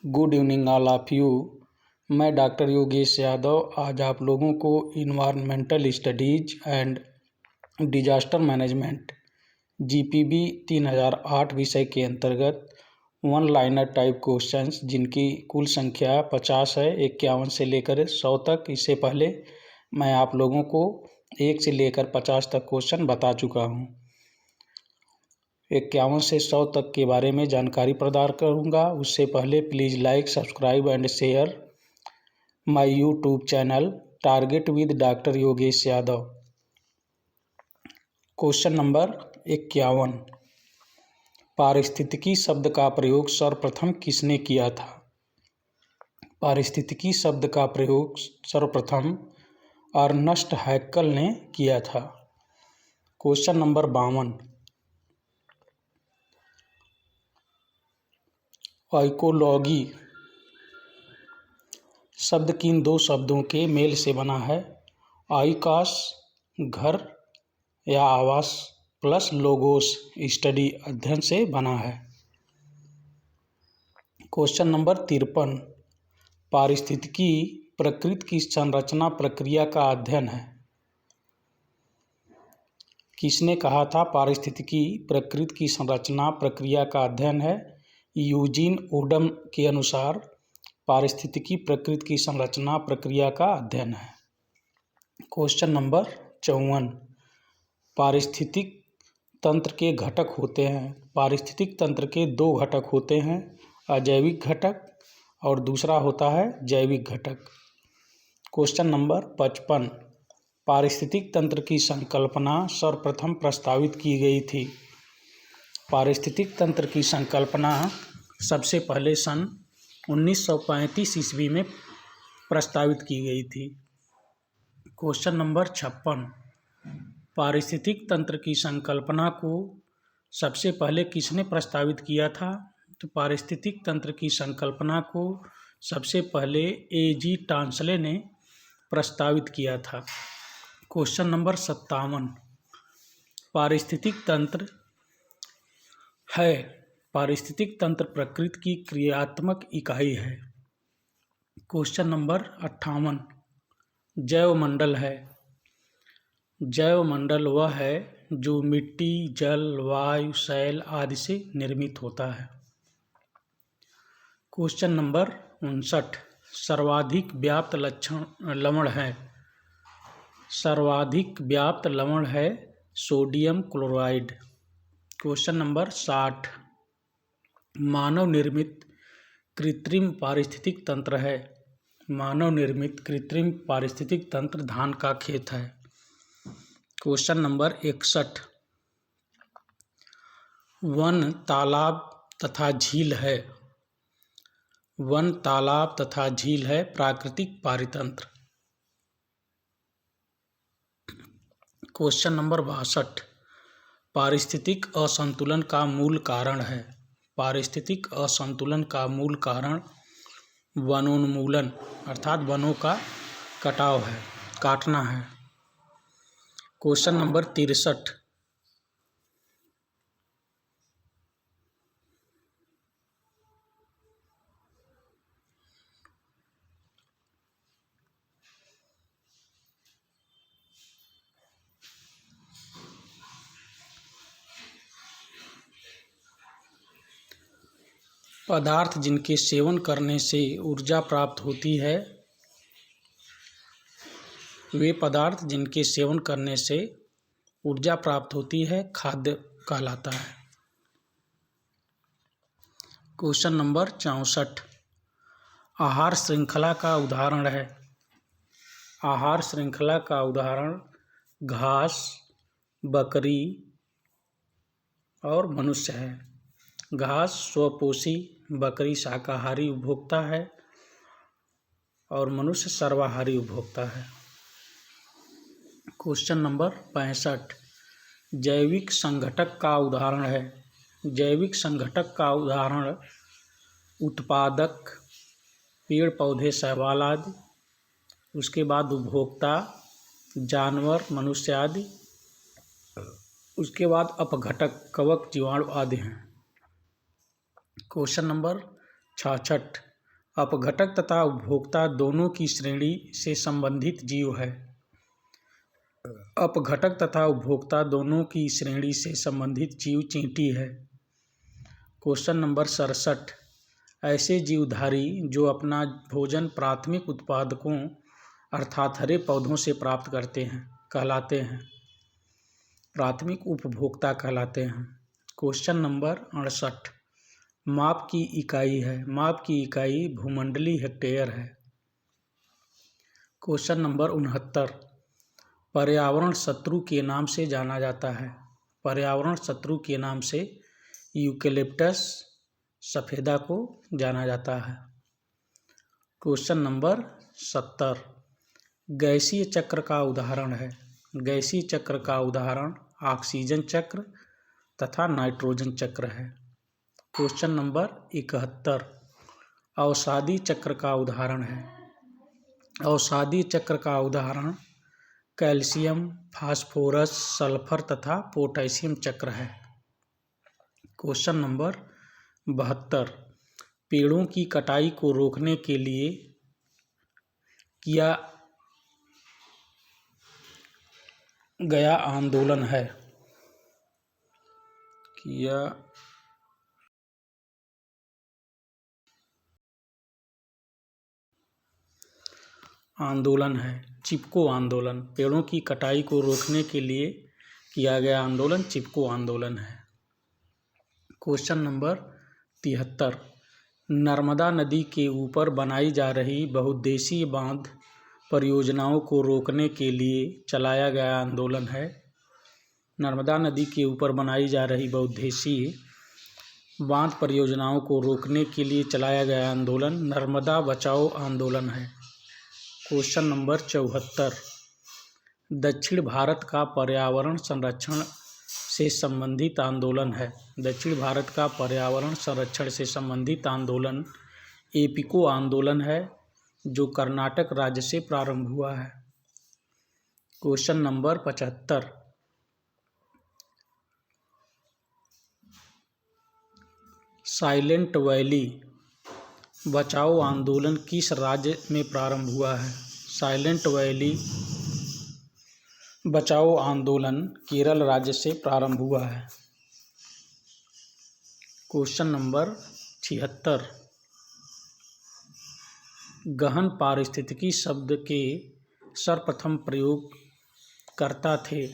Good evening all of you. मैं doctor Yogesh Yadav आज आप लोगों को environmental studies and disaster management GPB 3008 विषय के अंतर्गत वन लाइनर टाइप क्वेश्चंस जिनकी कुल संख्या 50 है, 51 से लेकर 100 तक। इससे पहले मैं आप लोगों को 1 से लेकर 50 तक क्वेश्चन बता चुका हूँ। 51 से 100 तक के बारे में जानकारी प्रदान करूंगा। उससे पहले please like, subscribe and share my YouTube channel target with doctor Yogesh Yadav. Question number 51, पारिस्थितिकी शब्द का प्रयोग सर्वप्रथम किसने किया था? पारिस्थितिकी शब्द का प्रयोग सर्वप्रथम अर्नस्ट हैक्कल ने किया था। क्वेश्चन नंबर 52, इकोलॉजी शब्द किन दो शब्दों के मेल से बना है? आइकास घर या आवास प्लस लोगोस स्टडी अध्ययन से बना है। क्वेश्चन नंबर 53, पारिस्थितिकी प्रकृति की संरचना प्रक्रिया का अध्ययन है। किसने कहा था पारिस्थितिकी प्रकृति की संरचना प्रक्रिया का अध्ययन है? यूजीन ओडम के अनुसार पारिस्थितिकी प्रकृति की संरचना प्रक्रिया का अध्ययन है। क्वेश्चन नंबर 54, पारिस्थितिक तंत्र के घटक होते हैं। पारिस्थितिक तंत्र के दो घटक होते हैं, अजैविक घटक और दूसरा होता है जैविक घटक। क्वेश्चन नंबर 55, पारिस्थितिक तंत्र की संकल्पना सर्वप्रथम प्रस्तावित की गई थी। पारिस्थितिक तंत्र की संकल्पना सबसे पहले सन 1935 ईस्वी में प्रस्तावित की गई थी। क्वेश्चन नंबर 56, पारिस्थितिक तंत्र की संकल्पना को सबसे पहले किसने प्रस्तावित किया था? तो पारिस्थितिक तंत्र की संकल्पना को सबसे पहले A.G. टांसले ने प्रस्तावित किया था। क्वेश्चन नंबर 57, पारिस्थितिक तंत्र है। पारिस्थितिक तंत्र प्रकृति की क्रियात्मक इकाई है। क्वेश्चन नंबर 58, जैवमंडल है। जैवमंडल वह है जो मिट्टी, जल, वायु, शैल आदि से निर्मित होता है। क्वेश्चन नंबर 59, सर्वाधिक व्याप्त लवण है। सर्वाधिक व्याप्त लवण है सोडियम क्लोराइड। क्वेश्चन नंबर 60, मानव निर्मित कृत्रिम पारिस्थितिक तंत्र है। मानव निर्मित कृत्रिम पारिस्थितिक तंत्र धान का खेत है। क्वेश्चन नंबर 61, वन तालाब तथा झील है। वन तालाब तथा झील है प्राकृतिक पारितंत्र। क्वेश्चन नंबर 62, पारिस्थितिक असंतुलन का मूल कारण है। पारिस्थितिक असंतुलन का मूल कारण वनोन्मूलन अर्थात वनों का कटाव है, काटना है। क्वेश्चन नंबर 63, पदार्थ जिनके सेवन करने से ऊर्जा प्राप्त होती है, वे पदार्थ जिनके सेवन करने से ऊर्जा प्राप्त होती है खाद्य कहलाता है। क्वेश्चन नंबर 64, आहार श्रृंखला का उदाहरण है। आहार श्रृंखला का उदाहरण घास, बकरी और मनुष्य है। घास स्वपोषी, बकरी शाकाहारी उपभोक्ता है और मनुष्य सर्वाहारी उपभोक्ता है। क्वेश्चन नंबर 65, जैविक संघटक का उदाहरण है। जैविक संघटक का उदाहरण उत्पादक, पेड़ पौधे, शैवाल आदि। उसके बाद उपभोक्ता, जानवर, मनुष्य आदि। उसके बाद अपघटक, कवक, जीवाणु आदि हैं। क्वेश्चन नंबर 66, अपघटक तथा उपभोक्ता दोनों की श्रेणी से संबंधित जीव है। अपघटक तथा उपभोक्ता दोनों की श्रेणी से संबंधित जीव चींटी है। Question number 67। ऐसे जीवधारी जो अपना भोजन प्राथमिक उत्पादकों अर्थात हरे पौधों से प्राप्त करते हैं कहलाते हैं, प्राथमिक उपभोक्ता कहलाते हैं। Question number 68। माप की इकाई है। माप की इकाई भूमंडलीय हेक्टेयर है। Question number 69। पर्यावरण शत्रु के नाम से जाना जाता है। पर्यावरण शत्रु के नाम से यूकेलिप्टस सफेदा को जाना जाता है। Question number 70। गैसीय चक्र का उदाहरण है। गैसीय चक्र का उदाहरण ऑक्सीजन चक्र तथा नाइट्रोजन चक्र है। Question number 71। अवसादी चक्र का उदाहरण है। अवसादी चक्र का उदाहरण कैल्शियम, फास्फोरस, सल्फर तथा पोटेशियम चक्र है। Question number 72। पेड़ों की कटाई को रोकने के लिए किया गया आंदोलन है। चिपको आंदोलन। पेड़ों की कटाई को रोकने के लिए किया गया आंदोलन चिपको आंदोलन है। Question number 73। नर्मदा नदी के ऊपर बनाई जा रही बहुउद्देशीय बांध परियोजनाओं को रोकने के लिए चलाया गया आंदोलन है। नर्मदा नदी के ऊपर बनाई जा रही बहुउद्देशीय बांध परियोजनाओं को रोकने के लिए चलाया गया आंदोलन नर्मदा बचाओ आंदोलन है। Question number 74। दक्षिण भारत का पर्यावरण संरक्षण से संबंधित आंदोलन है। दक्षिण भारत का पर्यावरण संरक्षण से संबंधित आंदोलन एपिको आंदोलन है जो कर्नाटक राज्य से प्रारंभ हुआ है। Question number 75। साइलेंट वैली बचाओ आंदोलन किस राज्य में प्रारंभ हुआ है। साइलेंट वैली बचाओ आंदोलन केरल राज्य से प्रारंभ हुआ है। Question number 76। गहन पारिस्थितिकी शब्द के सर्वप्रथम प्रयोगकर्ता थे।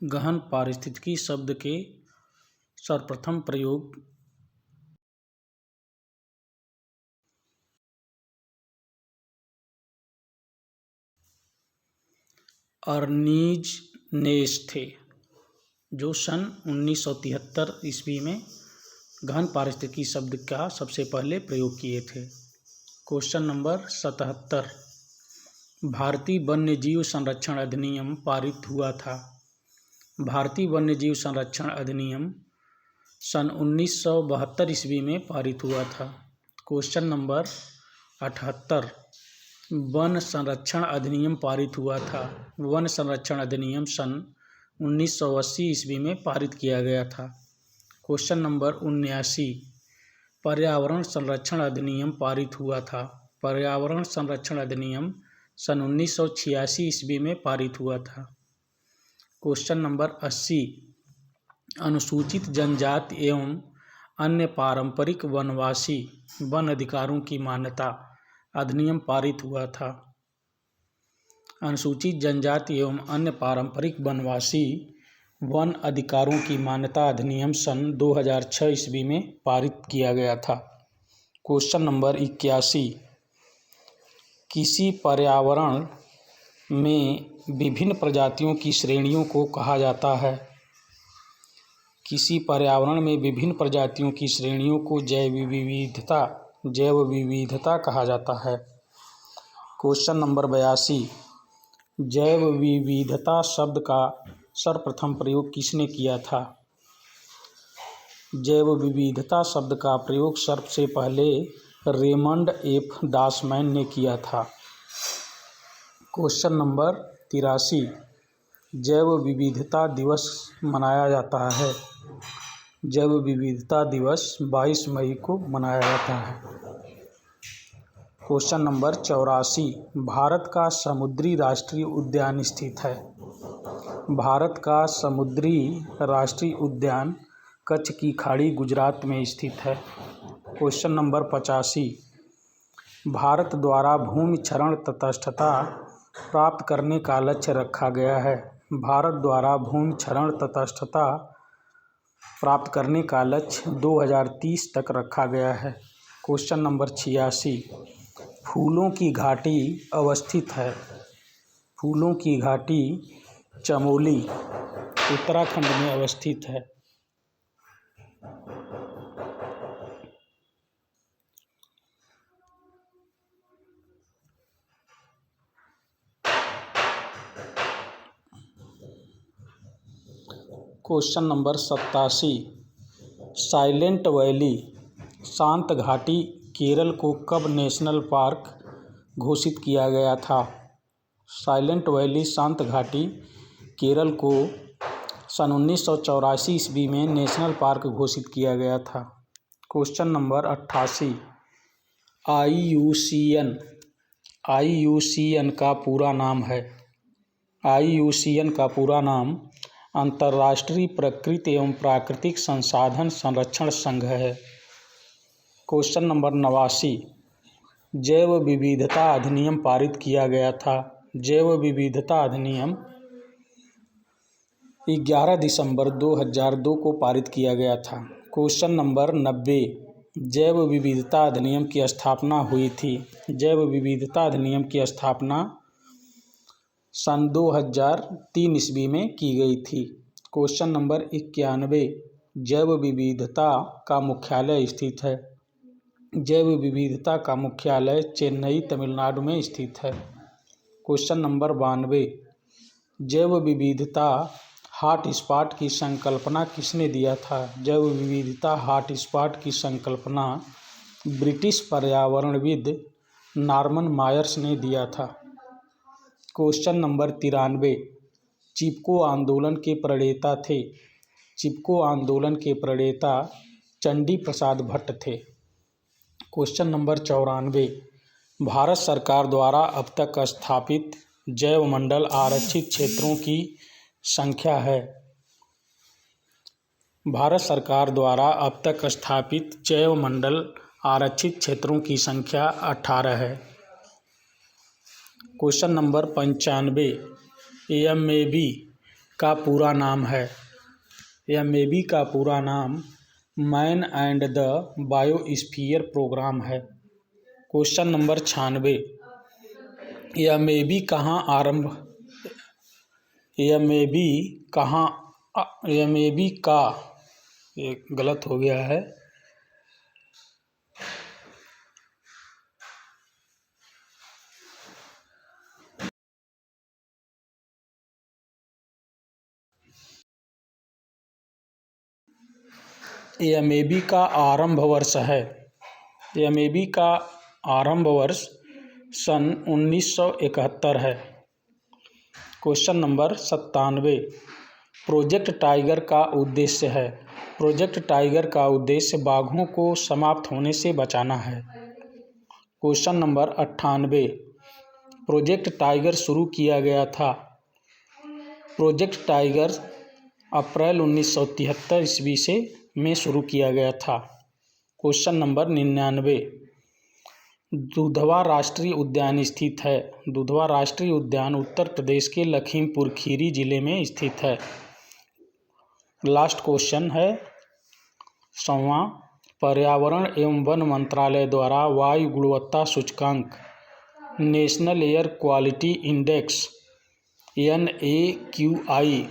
गहन पारिस्थितिकी शब्द के सर्वप्रथम प्रयोग अर्नीज नेस थे जो सन 1973 ईस्वी में गहन पारिस्थितिकी शब्द का सबसे पहले प्रयोग किए थे। Question number 77। भारतीय वन्यजीव संरक्षण अधिनियम पारित हुआ था। भारतीय वन्यजीव संरक्षण अधिनियम सन 1972 ईस्वी में पारित हुआ था। Question number 78। वन संरक्षण अधिनियम पारित हुआ था। वन संरक्षण अधिनियम सन 1980 ईस्वी में पारित किया गया था। Question number 79। पर्यावरण संरक्षण अधिनियम पारित हुआ था। पर्यावरण संरक्षण अधिनियम सन 1986 ईस्वी में पारित हुआ था। Question number 80। अनुसूचित जनजाति एवं अन्य पारंपरिक वनवासी वन अधिकारों की मान्यता अधिनियम पारित हुआ था। अनुसूचित जनजाति एवं अन्य पारंपरिक वनवासी वन अधिकारों की मान्यता अधिनियम सन 2006 ईस्वी में पारित किया गया था। Question number 81। किसी पर्यावरण में विभिन्न प्रजातियों की श्रेणियों को कहा जाता है। किसी पर्यावरण में विभिन्न प्रजातियों की श्रेणियों को जैव विविधता कहा जाता है। Question number 82। जैव विविधता शब्द का सर्वप्रथम प्रयोग किसने किया था। जैव विविधता शब्द का प्रयोग सबसे पहले रेमंड एफ डॉसमैन ने किया था। क्वेश्चन नंबर 83, जैव विविधता दिवस मनाया जाता है। जैव विविधता दिवस 22 मई को मनाया जाता है। क्वेश्चन नंबर 84, भारत का समुद्री राष्ट्रीय उद्यान स्थित है। भारत का समुद्री राष्ट्रीय उद्यान कच्छ की खाड़ी गुजरात में स्थित है। क्वेश्चन नंबर 85, भारत द्वारा भूमि क्षरण तटस्थता प्राप्त करने का लक्ष्य रखा गया है। भारत द्वारा भूमि क्षरण तटस्थता प्राप्त करने का लक्ष्य 2030 तक रखा गया है। क्वेश्चन नंबर 86, फूलों की घाटी अवस्थित है। फूलों की घाटी चमोली उत्तराखंड में अवस्थित है। क्वेश्चन नंबर 87, साइलेंट वैली शांत घाटी केरल को कब नेशनल पार्क घोषित किया गया था। साइलेंट वैली शांत घाटी केरल को सन 1984 ईस्वी में नेशनल पार्क घोषित किया गया था। क्वेश्चन नंबर 88, IUCN का पूरा नाम है। IUCN का पूरा नाम अंतर्राष्ट्रीय प्रकृति एवं प्राकृतिक संसाधन संरक्षण संघ है। क्वेश्चन नंबर 89, जैव विविधता अधिनियम पारित किया गया था। जैव विविधता अधिनियम 11 दिसंबर 2002 को पारित किया गया था। क्वेश्चन नंबर 90, जैव विविधता अधिनियम की स्थापना हुई थी। जैव विविधता अधिनियम की स्थापना सन 2003 ईस्वी में की गई थी। क्वेश्चन नंबर 91, जैव विविधता का मुख्यालय स्थित है। जैव विविधता का मुख्यालय चेन्नई तमिलनाडु में स्थित है। क्वेश्चन नंबर 92, जैव विविधता हॉटस्पॉट की संकल्पना किसने दिया था। जैव विविधता हॉटस्पॉट की संकल्पना ब्रिटिश पर्यावरणविद नॉर्मन मायर्स ने दिया था। क्वेश्चन नंबर 93, चिपको आंदोलन के प्रणेता थे। चिपको आंदोलन के प्रणेता चंडी प्रसाद भट्ट थे। क्वेश्चन नंबर 94, भारत सरकार द्वारा अब तक स्थापित जैव मंडल आरक्षित क्षेत्रों की संख्या है। भारत सरकार द्वारा अब तक स्थापित जैव मंडल आरक्षित क्षेत्रों की संख्या 18 है। क्वेश्चन नंबर 95, MAB का पूरा नाम है। MAB का पूरा नाम man and the biosphere programme है। क्वेश्चन नंबर 96, MAB का ये गलत हो गया है। MAB का आरंभ वर्ष है। MAB का आरंभ वर्ष सन 1971 है। क्वेश्चन नंबर 97, प्रोजेक्ट टाइगर का उद्देश्य है। प्रोजेक्ट टाइगर का उद्देश्य बाघों को समाप्त होने से बचाना है। क्वेश्चन नंबर 98, प्रोजेक्ट टाइगर शुरू किया गया था। प्रोजेक्ट टाइगर अप्रैल 1973 ईस्वी से में शुरू किया गया था। क्वेश्चन नंबर 99, दुधवा राष्ट्रीय उद्यान स्थित है। दुधवा राष्ट्रीय उद्यान उत्तर प्रदेश के लखीमपुर खीरी जिले में स्थित है। लास्ट क्वेश्चन है 100वां, पर्यावरण एवं वन मंत्रालय द्वारा वायु गुणवत्ता सूचकांक national air quality index NAQI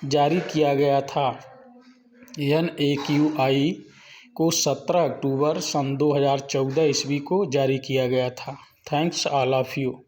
जारी किया गया था। NAQI को 17 अक्टूबर सन 2014 ईस्वी को जारी किया गया था। Thanks all of you.